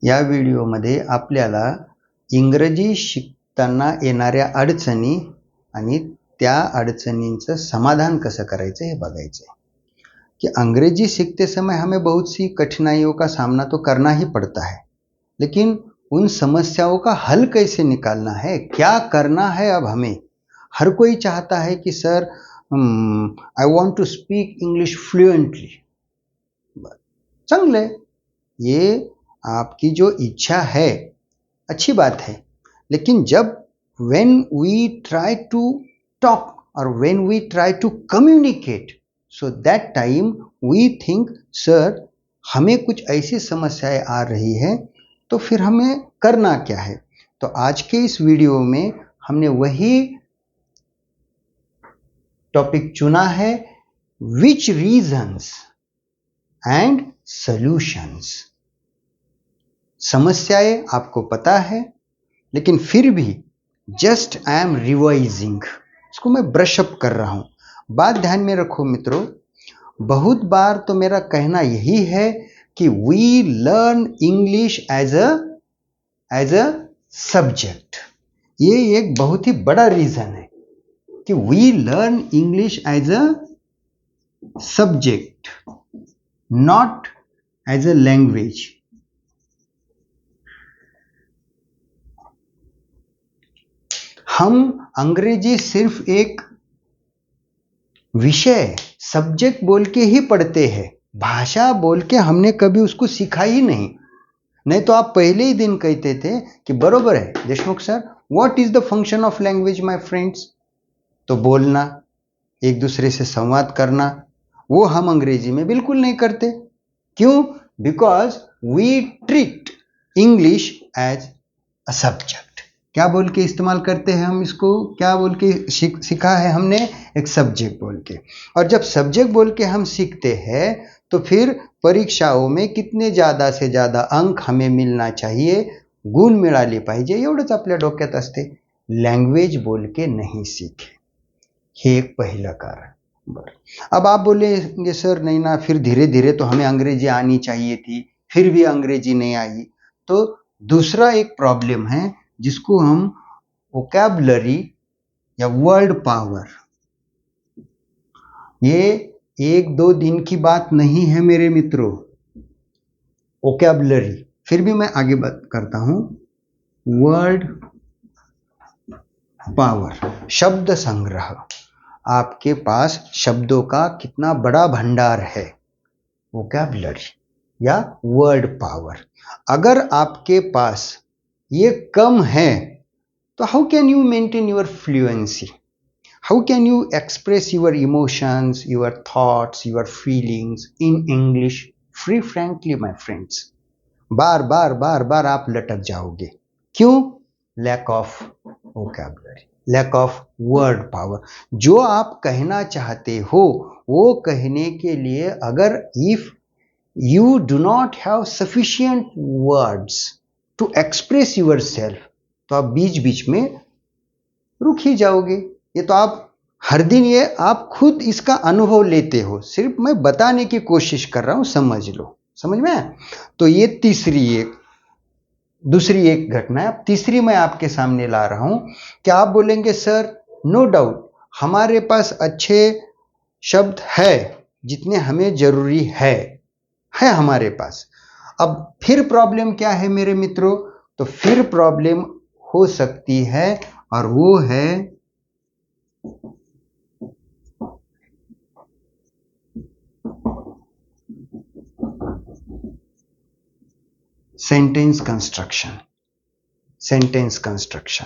या व्हिडिओमध्ये आपल्याला इंग्रजी शिकताना येणाऱ्या अडचणी आणि त्या अड़चनींचं समाधान कैसे करायचं हे बघायचं है कि अंग्रेजी सीखते समय हमें बहुत सी कठिनाइयों का सामना तो करना ही पड़ता है, लेकिन उन समस्याओं का हल कैसे निकालना है, क्या करना है। अब हमें हर कोई चाहता है कि sir I want to speak English fluently. चांगले, ये आपकी जो इच्छा है अच्छी बात है, लेकिन जब when we try to talk or when we try to communicate, so that time we think sir हमें कुछ ऐसी समस्याएं आ रही है तो फिर हमें करना क्या है। तो आज के इस वीडियो में हमने वही टॉपिक चुना है, which reasons and solutions। समस्याएं आपको पता है, लेकिन फिर भी जस्ट आई एम रिवाइजिंग, इसको मैं ब्रश अप कर रहा हूं। बात ध्यान में रखो मित्रों, बहुत बार तो मेरा कहना यही है कि we learn English as a subject. ये एक बहुत ही बड़ा रीजन है कि we learn English as a subject, not as a language. हम अंग्रेजी सिर्फ एक विषय सब्जेक्ट बोल के ही पढ़ते हैं, भाषा बोल के हमने कभी उसको सीखा ही नहीं तो आप पहले ही दिन कहते थे कि बरोबर है Deshmukh sir, what is the function of language my friends. तो बोलना, एक दूसरे से संवाद करना, वो हम अंग्रेजी में बिल्कुल नहीं करते। क्यों? Because we treat English as a subject. क्या बोल के इस्तेमाल करते हैं हम इसको, क्या बोल के सीखा है हमने, एक सब्जेक्ट बोल के। और जब सब्जेक्ट बोल के हम सीखते हैं तो फिर परीक्षाओं में कितने ज़्यादा से ज़्यादा अंक हमें मिलना चाहिए, गुण मिळाले पाहिजे एवढंच आपल्या डोक्यात असते। लैंग्वेज बोल के नहीं सीखे, हे एक पहिलं कारण। बरं, अब आप बोलेंगे सर नहीं ना, फिर धीरे धीरे तो हमें अंग्रेजी आनी चाहिए थी, फिर भी अंग्रेजी नहीं आई। तो दूसरा एक प्रॉब्लम है जिसको हम वोकैबुलरी या वर्ड पावर, ये एक दो दिन की बात नहीं है मेरे मित्रों। वोकैबुलरी, फिर भी मैं आगे बात करता हूं। वर्ड पावर, शब्द संग्रह, आपके पास शब्दों का कितना बड़ा भंडार है, वोकैबुलरी या वर्ड पावर। अगर आपके पास ये कम है तो how can you maintain your fluency, how can you express your emotions, your thoughts, your feelings in English free frankly my friends. बार बार बार बार आप लटक जाओगे। क्यों? Lack of vocabulary, lack of word power. जो आप कहना चाहते हो वो कहने के लिए अगर if you do not have sufficient words to express yourself, तो आप बीच बीच में रुक ही जाओगे। ये तो आप हर दिन, ये आप खुद इसका अनुभव लेते हो, सिर्फ मैं बताने की कोशिश कर रहा हूं, समझ लो, समझ में। तो ये दूसरी एक घटना है। तीसरी मैं आपके सामने ला रहा हूं कि आप बोलेंगे सर नो डाउट हमारे पास अच्छे शब्द है जितने हमें जरूरी है हमारे पास। अब फिर प्रॉब्लम क्या है मेरे मित्रों? तो फिर प्रॉब्लम हो सकती है और वो है सेंटेंस कंस्ट्रक्शन। सेंटेंस कंस्ट्रक्शन,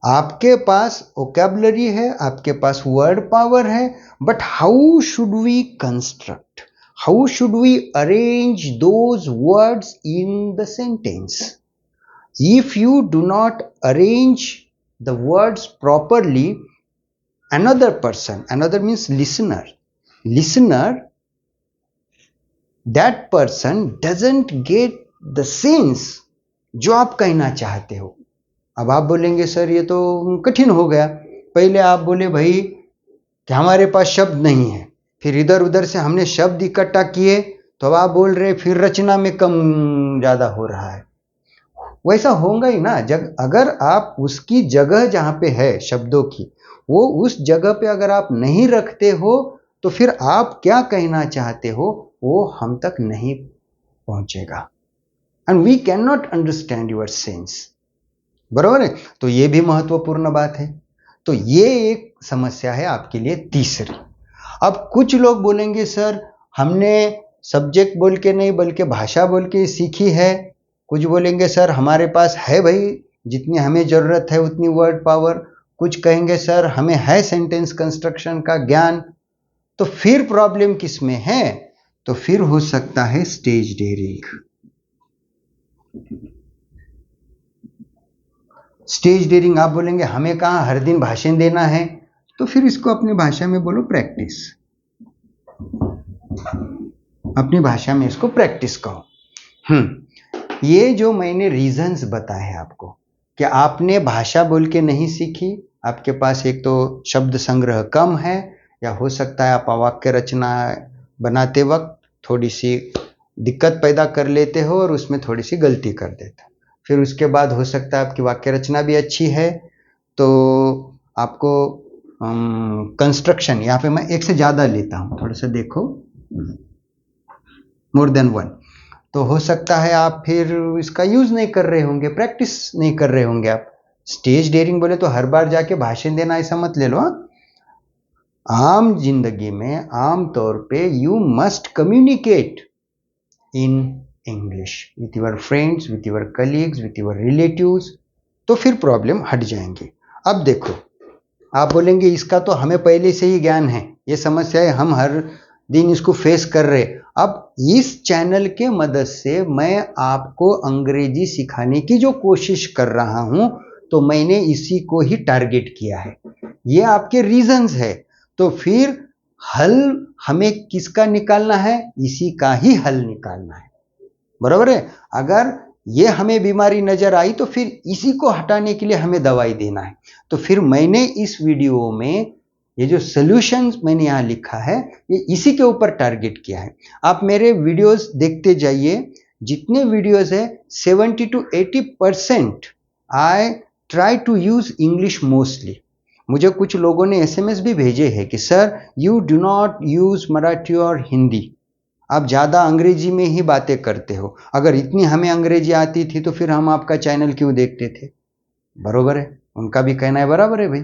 आपके पास वोकैबुलरी है, आपके पास वर्ड पावर है, but how should we construct, how should we arrange those words in the sentence. If you do not arrange the words properly, another person, another means listener, that person doesn't get the sense जो आप कहना चाहते हो। अब आप बोलेंगे sir ये तो कठिन हो गया, पहले आप बोले भाई कि हमारे पास शब्द नहीं है, फिर इधर उधर से हमने शब्द इकट्ठा किए, तो अब आप बोल रहे फिर रचना में कम ज्यादा हो रहा है। वैसा होगा ही ना। अगर आप उसकी जगह जहाँ पे है शब्दों की, वो उस जगह पे अगर आप नहीं रखते हो तो फिर आप क्या कहना चाहते हो वो हम तक नहीं पहुंचेगा, and we can not understand your sense. बरोबर है? तो ये भी महत्वपूर्ण बात है। तो ये एक समस्या है आपके लिए तीसरी। अब कुछ लोग बोलेंगे सर हमने सब्जेक्ट बोल के नहीं बल्कि भाषा बोल के सीखी है। कुछ बोलेंगे सर हमारे पास है भाई जितनी हमें जरूरत है उतनी वर्ड पावर। कुछ कहेंगे सर हमें है सेंटेंस कंस्ट्रक्शन का ज्ञान। तो फिर प्रॉब्लम किस में है? तो फिर हो सकता है स्टेज डेयरिंग। स्टेज डेयरिंग आप बोलेंगे हमें कहाँ हर दिन भाषण देना है, तो फिर इसको अपनी भाषा में बोलो प्रैक्टिस। अपनी भाषा में इसको प्रैक्टिस कहो। ये जो मैंने रीजंस बताए आपको कि आपने भाषा बोल के नहीं सीखी, आपके पास एक तो शब्द संग्रह कम है, या हो सकता है आप वाक्य रचना बनाते वक्त थोड़ी सी दिक्कत पैदा कर लेते हो और उसमें थोड़ी सी गलती कर देते हो। फिर उसके बाद हो सकता है आपकी वाक्य रचना भी अच्छी है, तो आपको कंस्ट्रक्शन यहाँ पे मैं एक से ज़्यादा लेता हूँ, थोड़ा सा देखो, मोर देन वन। तो हो सकता है आप फिर इसका यूज़ नहीं कर रहे होंगे, प्रैक्टिस नहीं कर रहे होंगे आप। स्टेज डेयरिंग बोले तो हर बार जाके भाषण देना ऐसा मत ले लो। आम जिंदगी में आम तौर पे you must communicate in English with your friends, with your colleagues, with your relatives, तो फिर प्रॉब्लम हट जाएंगी। अब देखो आप बोलेंगे इसका तो हमें पहले से ही ज्ञान है, ये समस्याएं हम हर दिन इसको फेस कर रहे। अब इस चैनल के मदद से मैं आपको अंग्रेजी सिखाने की जो कोशिश कर रहा हूं, तो मैंने इसी को ही टारगेट किया है। ये आपके रीजंस है। तो फिर हल हमें किसका निकालना है? इसी का ही हल निकालना है। बराबर है? अगर ये हमें बीमारी नजर आई तो फिर इसी को हटाने के लिए हमें दवाई देना है। तो फिर मैंने इस वीडियो में ये जो सॉल्यूशंस मैंने यहाँ लिखा है ये इसी के ऊपर टारगेट किया है। आप मेरे वीडियोस देखते जाइए, जितने वीडियोस है 70 to 80% I try to use English mostly. मुझे कुछ लोगों ने एसएमएस भी भेजे हैं कि sir you do not use Marathi और हिंदी, आप ज़्यादा अंग्रेजी में ही बातें करते हो। अगर इतनी हमें अंग्रेजी आती थी तो फिर हम आपका चैनल क्यों देखते थे? बरोबर है, उनका भी कहना है बराबर है भाई।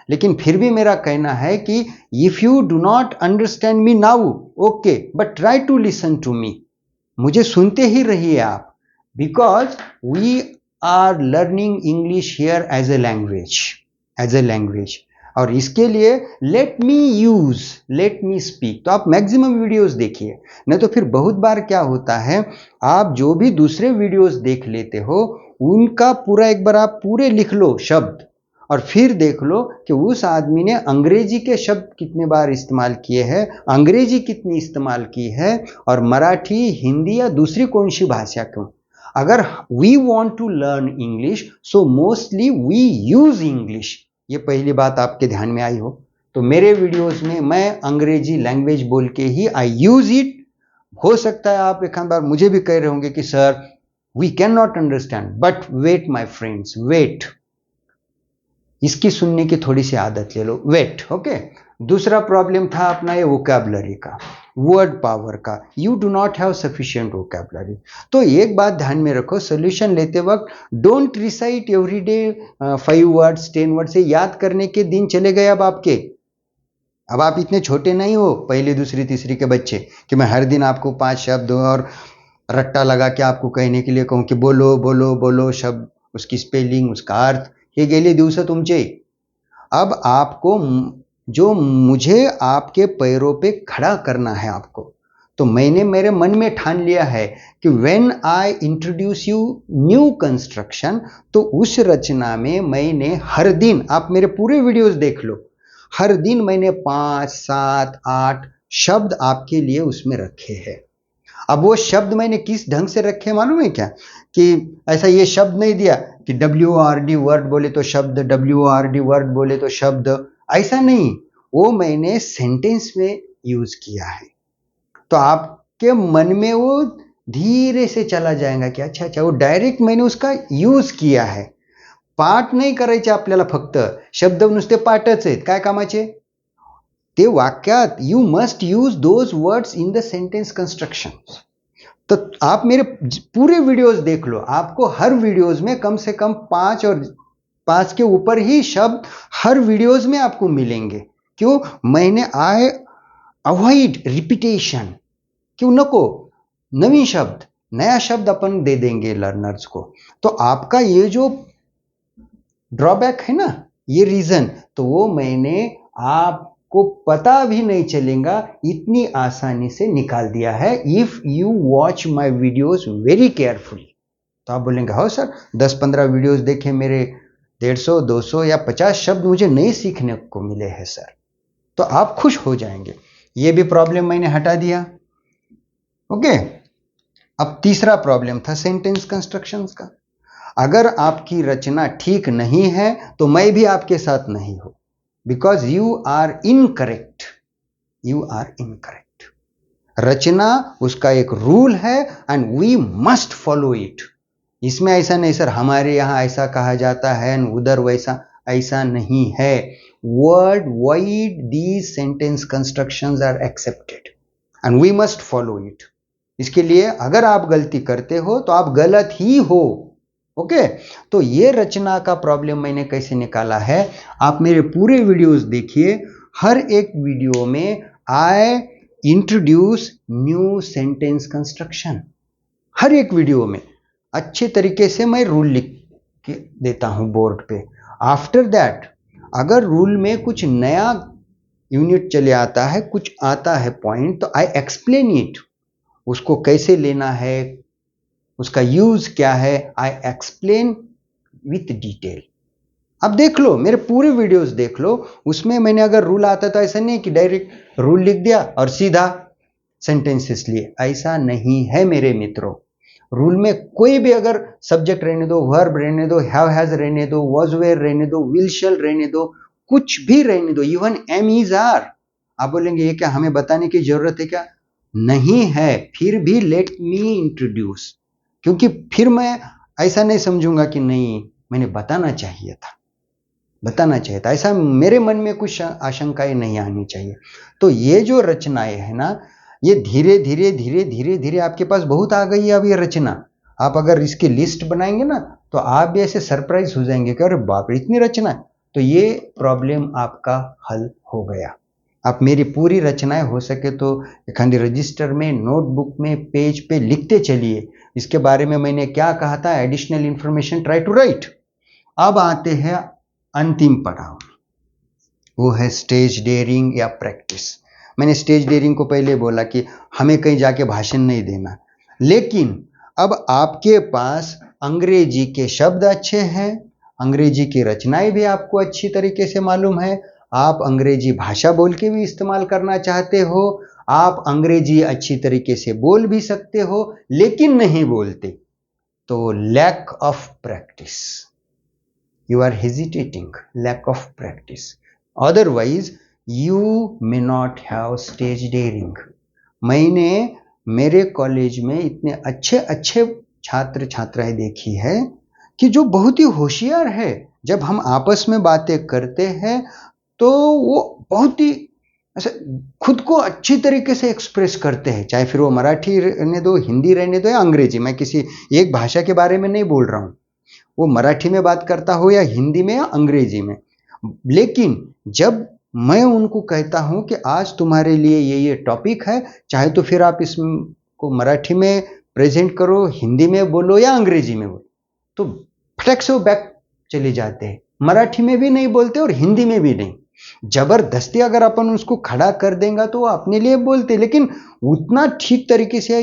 लेकिन फिर भी मेरा कहना है कि if you do not understand me now okay, but try to listen to me. मुझे सुनते ही रहिए आप, because we are learning English here as a language, as a language. और इसके लिए let me use, let me speak. तो आप मैक्सिमम वीडियोस देखिए, नहीं तो फिर बहुत बार क्या होता है आप जो भी दूसरे वीडियोस देख लेते हो उनका पूरा एक बार आप पूरे लिख लो शब्द, और फिर देख लो कि उस आदमी ने अंग्रेजी के शब्द कितने बार इस्तेमाल किए हैं, अंग्रेजी कितनी इस्तेमाल की है, और मराठी, हिंदी या दूसरी कौन सी भाषा क्यों। अगर we want to learn English so mostly we use English. ये पहली बात आपके ध्यान में आई हो। तो मेरे वीडियोस में मैं अंग्रेजी लैंग्वेज बोल के ही आई यूज इट। हो सकता है आप एक बार मुझे भी कह रहे होंगे कि sir we can not understand, but wait my friends, wait, इसकी सुनने की थोड़ी सी आदत ले लो, वेट। ओके, दूसरा प्रॉब्लम था अपना ये वोकैबुलरी का, वर्ड पावर का। You do not have sufficient vocabulary. तो एक बात ध्यान में रखो, सोल्यूशन लेते वक्त don't recite every day 5 words 10 word से याद करने के दिन चले गए अब आपके। अब आप इतने छोटे नहीं हो पहली दूसरी तीसरी के बच्चे कि मैं हर दिन आपको 5 शब्द और रट्टा लगा के आपको कहने के लिए कहूँ कि बोलो बोलो बोलो शब्द, उसकी स्पेलिंग, उसका अर्थ, हे गेले दिवस तुमचे। अब आपको जो मुझे आपके पैरों पे खड़ा करना है आपको, तो मैंने मेरे मन में ठान लिया है कि when I introduce you new construction, तो उस रचना में मैंने हर दिन, आप मेरे पूरे वीडियोस देख लो, हर दिन मैंने 5, 7, 8 शब्द आपके लिए उसमें रखे हैं। अब वो शब्द मैंने किस ढंग से रखे मालूम है क्या? कि ऐसा ये शब्द नहीं दिया कि WORD वर्ड बोले तो शब्द, WORD वर्ड बोले तो शब्द, ऐसा नहीं। वो मैंने सेंटेंस में यूज किया है, तो आपके मन में वो धीरे से चला जाएगा कि अच्छा अच्छा, वो डायरेक्ट मैंने उसका यूज किया है. पाठ नाही करायचे आपल्याला, फक्त शब्द नुसते पाठच आहेत, काय कामाचे ते वाक्यात. You must use those words in the sentence construction. तो आप मेरे पूरे वीडियोस देख लो, आपको हर वीडियोस में कम से कम 5 और 5 के ऊपर ही शब्द हर वीडियोस में आपको मिलेंगे. क्यों? मैंने आई अवॉइड रिपीटेशन. क्यों नको? नवीन शब्द, नया शब्द अपन दे देंगे लर्नर्स को. तो आपका ये जो ड्रॉबैक है ना, ये रीजन, तो वो मैंने आपको पता भी नहीं चलेगा इतनी आसानी से निकाल दिया है. If you watch my videos very carefully. तो आप बोलेंगे हाँ सर, 10-15 वीडियोस देखे मेरे, 150, 200 या 50 शब्द मुझे नए सीखने को मिले हैं सर. तो आप खुश हो जाएंगे. ये भी प्रॉब्लम मैंने हटा दिया. ओके. अब तीसरा प्रॉब्लम था सेंटेंस कंस्ट्रक्शंस का. अगर आपकी रचना ठीक नहीं है तो मैं भी आपके साथ नहीं हूं, because you are incorrect. You are incorrect. रचना उसका एक रूल है and we must follow it. इसमें ऐसा नहीं सर हमारे यहां ऐसा कहा जाता है उधर वैसा, ऐसा नहीं है. World wide these sentence constructions are accepted and we must follow it. इसके लिए अगर आप गलती करते हो तो आप गलत ही हो. ओके. तो ये रचना का प्रॉब्लम मैंने कैसे निकाला है, आप मेरे पूरे वीडियोस देखिए. हर एक वीडियो में I introduce new sentence construction. हर एक वीडियो में अच्छे तरीके से मैं रूल लिख के देता हूं बोर्ड पे. आफ्टर दैट अगर रूल में कुछ नया यूनिट चले आता है, कुछ आता है पॉइंट, तो आई एक्सप्लेन इट. उसको कैसे लेना है, उसका यूज क्या है, आई एक्सप्लेन विथ डिटेल. अब देख लो मेरे पूरे वीडियोस देख लो, उसमें मैंने अगर रूल आता तो ऐसा नहीं कि डायरेक्ट रूल लिख दिया और सीधा सेंटेंसेस लिए. ऐसा नहीं है मेरे मित्रों. रूल में कोई भी अगर सब्जेक्ट रहने दो, वर्ब रहने दो, हैव हैज रहने दो, वाज वेयर रहने दो, विल शैल रहने दो, कुछ भी रहने दो, इवन एम इज आर. आप बोलेंगे ये क्या हमें बताने की जरूरत है क्या? नहीं है. फिर भी लेट मी इंट्रोड्यूस, क्योंकि फिर मैं ऐसा नहीं समझूंगा कि नहीं मैंने बताना चाहिए था, बताना चाहिए था, ऐसा मेरे मन में कुछ आशंकाएं नहीं आनी चाहिए. तो ये जो रचनाएं है ना, ये धीरे धीरे धीरे धीरे धीरे आपके पास बहुत आ गई है. अब ये रचना आप अगर इसकी लिस्ट बनाएंगे ना तो आप भी ऐसे सरप्राइज हो जाएंगे कि अरे बाप रे इतनी रचना है. तो ये प्रॉब्लम आपका हल हो गया. आप मेरी पूरी रचनाएं हो सके तो एखादी रजिस्टर में, नोटबुक में, पेज पे लिखते चलिए. इसके बारे में मैंने क्या कहा था, additional information try to write. अब आते हैं अंतिम पड़ाव, वो है स्टेज डेयरिंग या प्रैक्टिस. मैंने स्टेज डेयरिंग को पहले बोला कि हमें कहीं जाके भाषण नहीं देना, लेकिन अब आपके पास अंग्रेजी के शब्द अच्छे हैं, अंग्रेजी की रचनाएं भी आपको अच्छी तरीके से मालूम है, आप अंग्रेजी भाषा बोल के भी इस्तेमाल करना चाहते हो, आप अंग्रेजी अच्छी तरीके से बोल भी सकते हो लेकिन नहीं बोलते. तो lack of practice, you are hesitating, lack of practice. Otherwise, you may not have stage daring. मैंने मेरे कॉलेज में इतने अच्छे अच्छे छात्र छात्राएं देखी है कि जो बहुत ही होशियार है. जब हम आपस में बातें करते हैं तो वो बहुत ही ऐसे खुद को अच्छी तरीके से एक्सप्रेस करते हैं, चाहे फिर वो मराठी रहने दो, हिंदी रहने दो या अंग्रेजी. मैं किसी एक भाषा के बारे में नहीं बोल रहा हूँ, वो मराठी में बात करता हो या हिंदी में या अंग्रेजी में. लेकिन जब मैं उनको कहता हूं कि आज तुम्हारे लिए ये टॉपिक है, चाहे तो फिर आप इसको मराठी में प्रेजेंट करो, हिंदी में बोलो या अंग्रेजी में बोलो, तो फटक से वो बैक चले जाते हैं. मराठी में भी नहीं बोलते और हिंदी में भी नहीं. जबरदस्ती अगर अपन उसको खड़ा कर देंगे तो वो अपने लिए बोलते, लेकिन उतना ठीक तरीके से,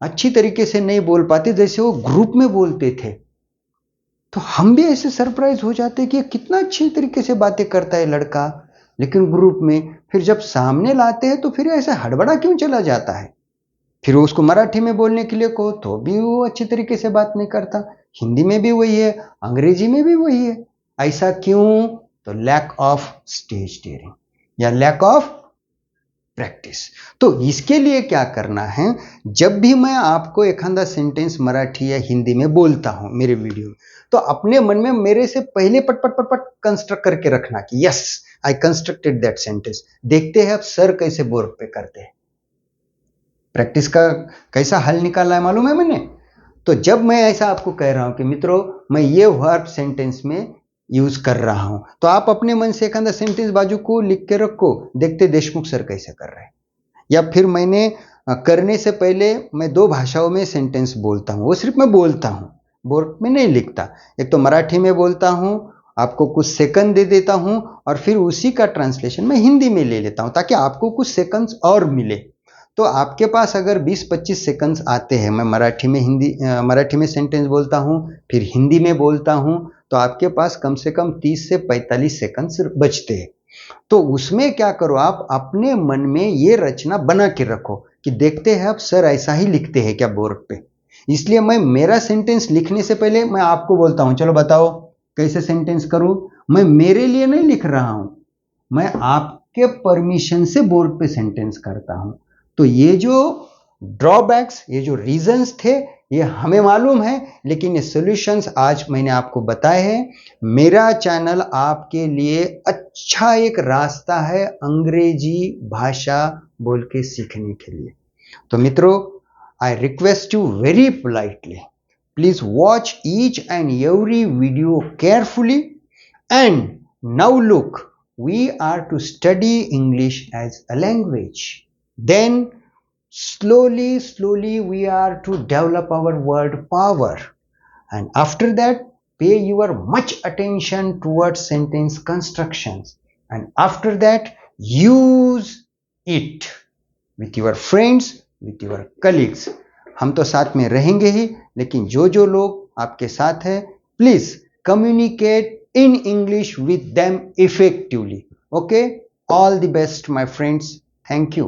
अच्छी तरीके से नहीं बोल पाते जैसे वो ग्रुप में बोलते थे. तो हम भी ऐसे सरप्राइज हो जाते कि कितना अच्छी तरीके से बातें करता है लड़का, लेकिन ग्रुप में फिर जब सामने लाते हैं तो फिर ऐसा हड़बड़ा क्यों चला जाता है. फिर उसको मराठी में बोलने के लिए कहो तो भी वो अच्छी तरीके से बात नहीं करता, हिंदी में भी वही है, अंग्रेजी में भी वही है. ऐसा क्यों? तो लैक ऑफ स्टेज डेयरिंग या लैक ऑफ प्रैक्टिस। तो इसके लिए क्या करना है, जब भी मैं आपको एक आधा सेंटेंस मराठी या हिंदी में बोलता हूं मेरे वीडियो में, तो अपने मन में मेरे से पहले पट पट पट पट कंस्ट्रक्ट करके रखना कि yes I constructed that sentence. देखते हैं अब सर कैसे बोर्ड पे करते हैं। प्रैक्टिस का कैसा हल निकाला है मालूम है मैंने? तो जब मैं ऐसा आपको कह रहा हूं कि मित्रों मैं ये वर्ब सेंटेंस में यूज कर रहा हूं, तो आप अपने मन से एक आधा सेंटेंस बाजू को लिख के रखो, देखते देशमुख सर कैसे कर रहे हैं। या फिर मैंने करने से पहले मैं 2 भाषाओं में सेंटेंस बोलता हूं, वो सिर्फ मैं बोलता हूं, बोर्ड में नहीं लिखता। एक तो मराठी में बोलता हूं, आपको कुछ सेकंड दे देता हूं, और फिर उसी का ट्रांसलेशन मैं हिंदी में ले लेता हूं ताकि आपको कुछ सेकंड्स और मिले। तो आपके पास अगर 20-25 सेकंड्स आते हैं, मैं मराठी में सेंटेंस बोलता हूं, फिर हिंदी में बोलता हूं, तो आपके पास कम से कम 30 से 45 सेकंड्स बचते हैं। तो उसमें क्या करो, आप अपने मन में ये रचना बना के रखो कि देखते हैं अब सर ऐसा ही लिखते हैं क्या बोर्ड पे। इसलिए मैं मेरा सेंटेंस लिखने से पहले मैं आपको बोलता हूं चलो बताओ कैसे सेंटेंस करूं। मैं मेरे लिए नहीं लिख रहा हूं, मैं आपके परमिशन से बोर्ड पे सेंटेंस करता हूं। तो ये जो ड्रॉबैक्स, ये जो रीजंस थे, ये हमें मालूम है, लेकिन ये सॉल्यूशंस आज मैंने आपको बताए हैं। मेरा चैनल आपके लिए अच्छा एक रास्ता है अंग्रेजी भाषा बोल के सीखने के लिए। तो मित्रों, I request you very politely, please watch each and every video carefully and now look, we are to study English as a language. Then slowly we are to develop our word power, and after that pay your much attention towards sentence constructions, and after that use it with your friends, with your colleagues. हम तो साथ में रहेंगे ही, लेकिन जो जो लोग आपके साथ है, please communicate in English with them effectively. Okay, all the best my friends. Thank you.